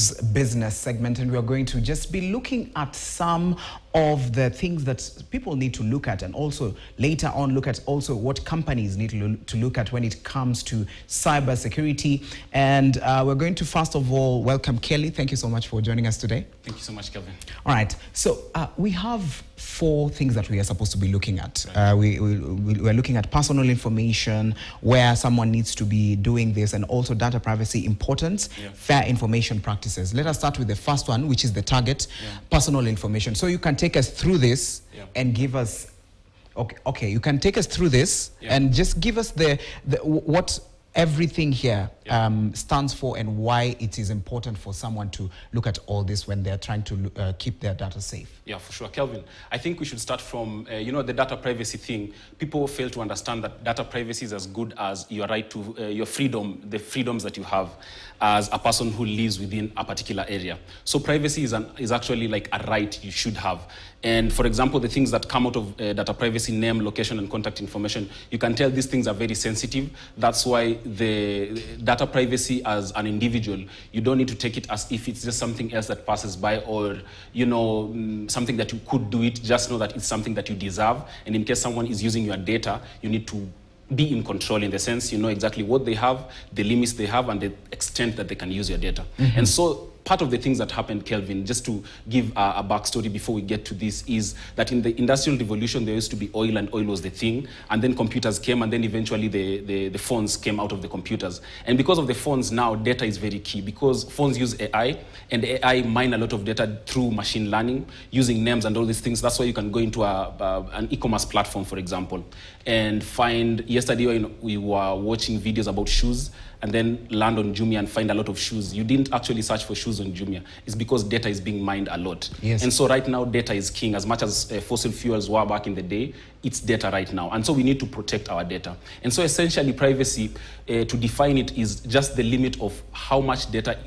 news business segment, and we are going to just be looking at some of the things that people need to look at, and also later on look at also what companies need to look at when it comes to cyber security. And we're going to first of all welcome Kelly. Thank you so much for joining us today. Thank you so much, Kelvin. All right, so we have 4 things that we are supposed to be looking at. Right. We're looking at personal information, where someone needs to be doing this, and also data privacy importance, fair information practices. Let us start with the first one, which is the target, personal information. So you can take us through this and give us, okay, you can take us through this and just give us what everything here stands for and why it is important for someone to look at all this when they're trying to keep their data safe. Yeah, for sure. Kelvin, I think we should start from, the data privacy thing. People fail to understand that data privacy is as good as your right to your freedom, the freedoms that you have as a person who lives within a particular area. So privacy is actually like a right you should have. And for example, the things that come out of data privacy, name, location, and contact information, you can tell these things are very sensitive. That's why the data privacy as an individual, you don't need to take it as if it's just something else that passes by, or, something that you could do it. Just know that it's something that you deserve. And in case someone is using your data, you need to be in control, in the sense you know exactly what they have, the limits they have, and the extent that they can use your data. And so part of the things that happened, Kelvin, just to give a backstory before we get to this, is that in the Industrial Revolution, there used to be oil, and oil was the thing. And then computers came, and then eventually the phones came out of the computers. And because of the phones now, data is very key, because phones use AI, and AI mine a lot of data through machine learning, using names and all these things. That's why you can go into an e-commerce platform, for example, and find, yesterday we were watching videos about shoes, and then land on Jumia and find a lot of shoes. You didn't actually search for shoes on Jumia. It's because data is being mined a lot. Yes. And so right now, data is king. As much as fossil fuels were back in the day, it's data right now. And so we need to protect our data. And so essentially, privacy, to define it, is just the limit of how much data,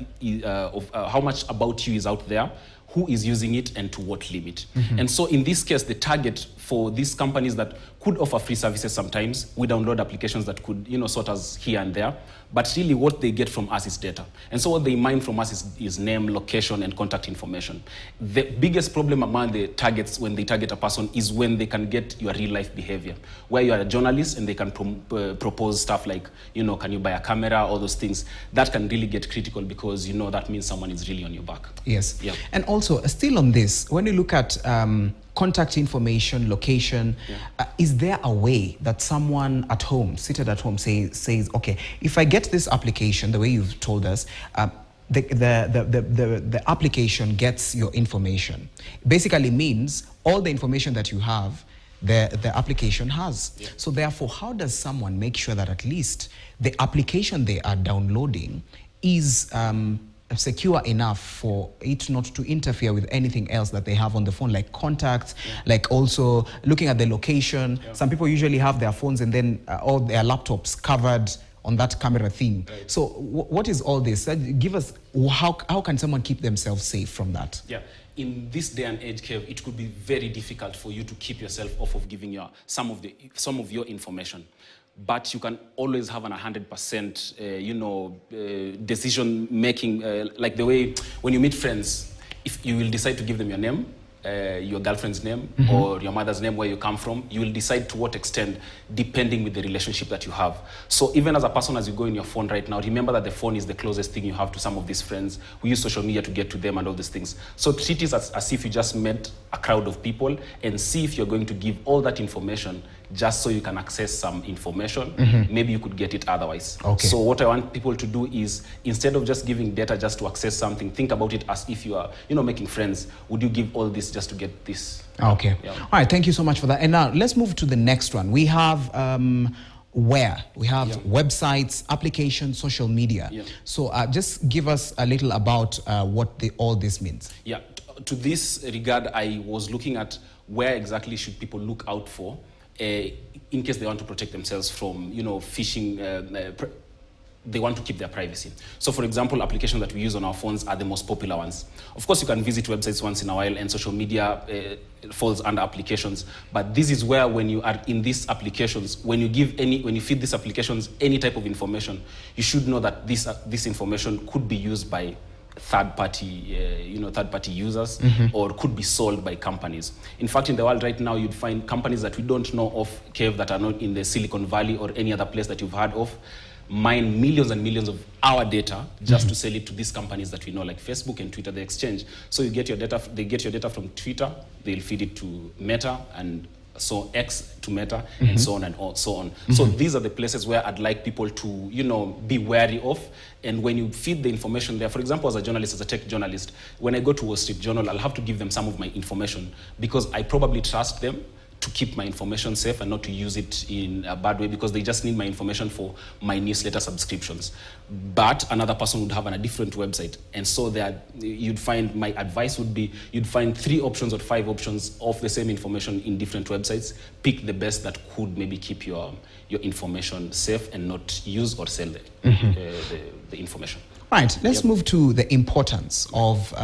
how much about you is out there, who is using it, and to what limit. And so in this case, the target for these companies that could offer free services sometimes, we download applications that could, sort us here and there, but really what they get from us is data. And so what they mine from us is name, location, and contact information. The biggest problem among the targets when they target a person is when they can get your real life behavior, where you are a journalist and they can propose stuff like, can you buy a camera, all those things. That can really get critical, because that means someone is really on your back. Yes. Yeah. And also, still on this, when you look at contact information, location, is there a way that someone at home, seated at home, says, okay, if I get this application, the way you've told us, the application gets your information, basically means all the information that you have, the application has. Yeah. So therefore, how does someone make sure that at least the application they are downloading is secure enough for it not to interfere with anything else that they have on the phone, like contacts, like also looking at the location. Some people usually have their phones and then all their laptops covered on that camera thing. Right. So what is all this? Give us, how can someone keep themselves safe from that? Yeah. In this day and age, Kev, it could be very difficult for you to keep yourself off of giving some of your information. But you can always have an 100%, decision making, like the way when you meet friends, if you will decide to give them your name, your girlfriend's name, or your mother's name, where you come from, you will decide to what extent, depending with the relationship that you have. So even as a person, as you go in your phone right now, remember that the phone is the closest thing you have to some of these friends. We use social media to get to them and all these things. So treat it as if you just met a crowd of people, and see if you're going to give all that information just so you can access some information. Maybe you could get it otherwise. Okay. So what I want people to do is, instead of just giving data just to access something, think about it as if you are, making friends. Would you give all this just to get this? Okay. Yeah. All right, thank you so much for that. And now let's move to the next one. We have websites, applications, social media. Yeah. So just give us a little about what all this means. Yeah. To this regard, I was looking at where exactly should people look out for in case they want to protect themselves from, phishing. They want to keep their privacy. So for example, applications that we use on our phones are the most popular ones. Of course, you can visit websites once in a while, and social media falls under applications. But this is where, when you are in these applications, when you feed these applications any type of information, you should know that this information could be used by third-party users, or could be sold by companies. In fact, in the world right now, you'd find companies that we don't know of, Kev, that are not in the Silicon Valley or any other place that you've heard of, mine millions and millions of our data just to sell it to these companies that we know, like Facebook and Twitter, the exchange. So you get your data, they get your data from Twitter, they'll feed it to Meta, and so X to Meta, and so on and so on. So these are the places where I'd like people to, be wary of. And when you feed the information there, for example, as a journalist, as a tech journalist, when I go to Wall Street Journal, I'll have to give them some of my information because I probably trust them to keep my information safe and not to use it in a bad way, because they just need my information for my newsletter subscriptions. But another person would have a different website. And so you'd find, my advice would be, you'd find 3 options or 5 options of the same information in different websites. Pick the best that could maybe keep your information safe and not use or sell the information. Right, let's move to the importance of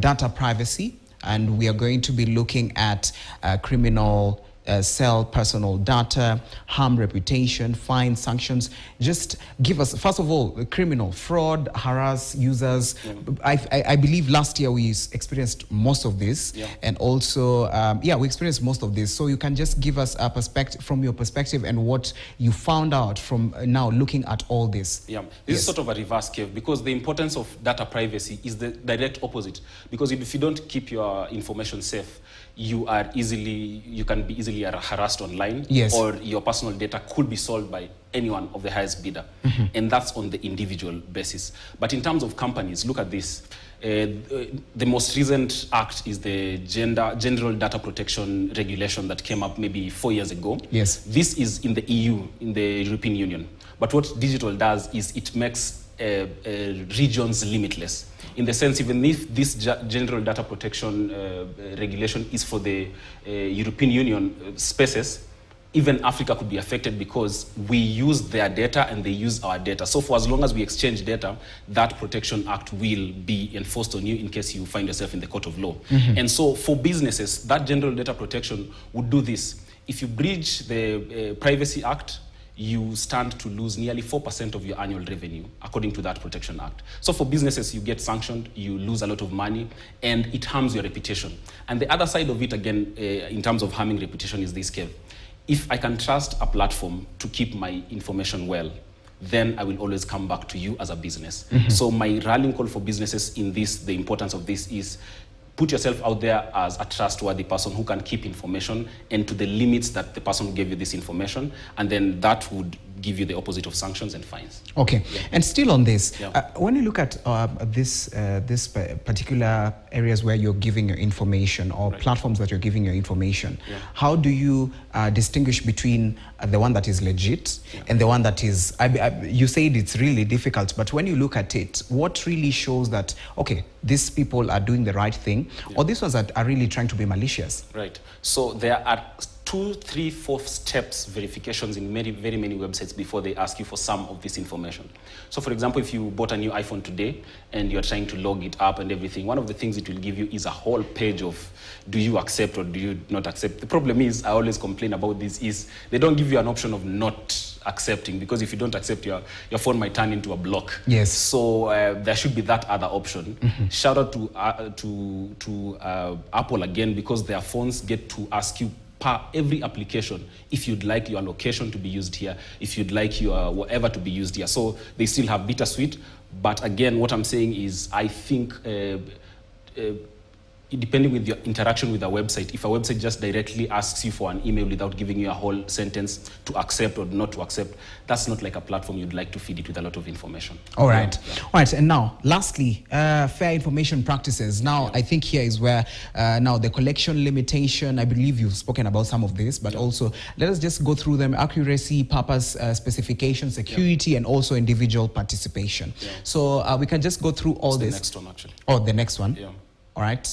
data privacy. And we are going to be looking at criminal sell personal data, harm reputation, fine, sanctions. Just give us, first of all, criminal fraud, harass users. I believe last year we experienced most of this, and also, we experienced most of this. So you can just give us a perspective, from your perspective, and what you found out from now looking at all this. Yeah, this is sort of a reverse cave, because the importance of data privacy is the direct opposite. Because if you don't keep your information safe, you can be easily harassed online, or your personal data could be sold by anyone of the highest bidder. And that's on the individual basis. But in terms of companies, look at this. The most recent act is the General Data Protection Regulation that came up maybe 4 years ago. This is in the EU, in the European Union. But what digital does is it makes regions limitless. In the sense, even if this General Data Protection Regulation is for the European Union spaces, even Africa could be affected because we use their data and they use our data. So for as long as we exchange data, that Protection Act will be enforced on you in case you find yourself in the court of law. And so for businesses, that General Data Protection would do this. If you breach the Privacy Act, you stand to lose nearly 4% of your annual revenue, according to that Protection Act. So for businesses, you get sanctioned, you lose a lot of money, and it harms your reputation. And the other side of it, again, in terms of harming reputation, is this, Kev. If I can trust a platform to keep my information well, then I will always come back to you as a business. So my rallying call for businesses in this, the importance of this is, put yourself out there as a trustworthy person who can keep information and to the limits that the person who gave you this information, and then that would give you the opposite of sanctions and fines. Okay, and still on this, when you look at this particular areas where you're giving your information, or platforms that you're giving your information, how do you distinguish between the one that is legit and the one that is, you said it's really difficult, but when you look at it, what really shows that, okay, these people are doing the right thing, or these ones that are really trying to be malicious? Right, so there are 2, 3, 4 steps verifications in very many websites before they ask you for some of this information. So for example, if you bought a new iPhone today and you're trying to log it up and everything, one of the things it will give you is a whole page of, do you accept or do you not accept? The problem is, I always complain about this, is they don't give you an option of not accepting, because if you don't accept, your phone might turn into a block. So there should be that other option. Shout out to Apple again, because their phones get to ask you per every application if you'd like your location to be used here, if you'd like your whatever to be used here. So they still have bittersweet, but again, what I'm saying is, I think depending with your interaction with a website, if a website just directly asks you for an email without giving you a whole sentence to accept or not to accept, that's not like a platform you'd like to feed it with a lot of information. All right. All right. And now, lastly, fair information practices. Now, I think here is where now the collection limitation, I believe you've spoken about some of this, but also let us just go through them: accuracy, purpose, specification, security, and also individual participation. So we can just go through all this. The next one, actually. Oh, the next one. All right.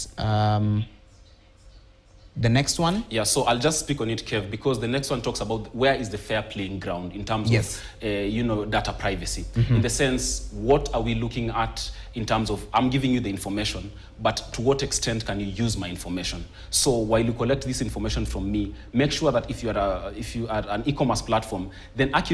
The next one? Yeah, so I'll just speak on it, Kev, because the next one talks about where is the fair playing ground in terms of, data privacy. In the sense, what are we looking at in terms of, I'm giving you the information, but to what extent can you use my information? So while you collect this information from me, make sure that if you are an e-commerce platform, then accurate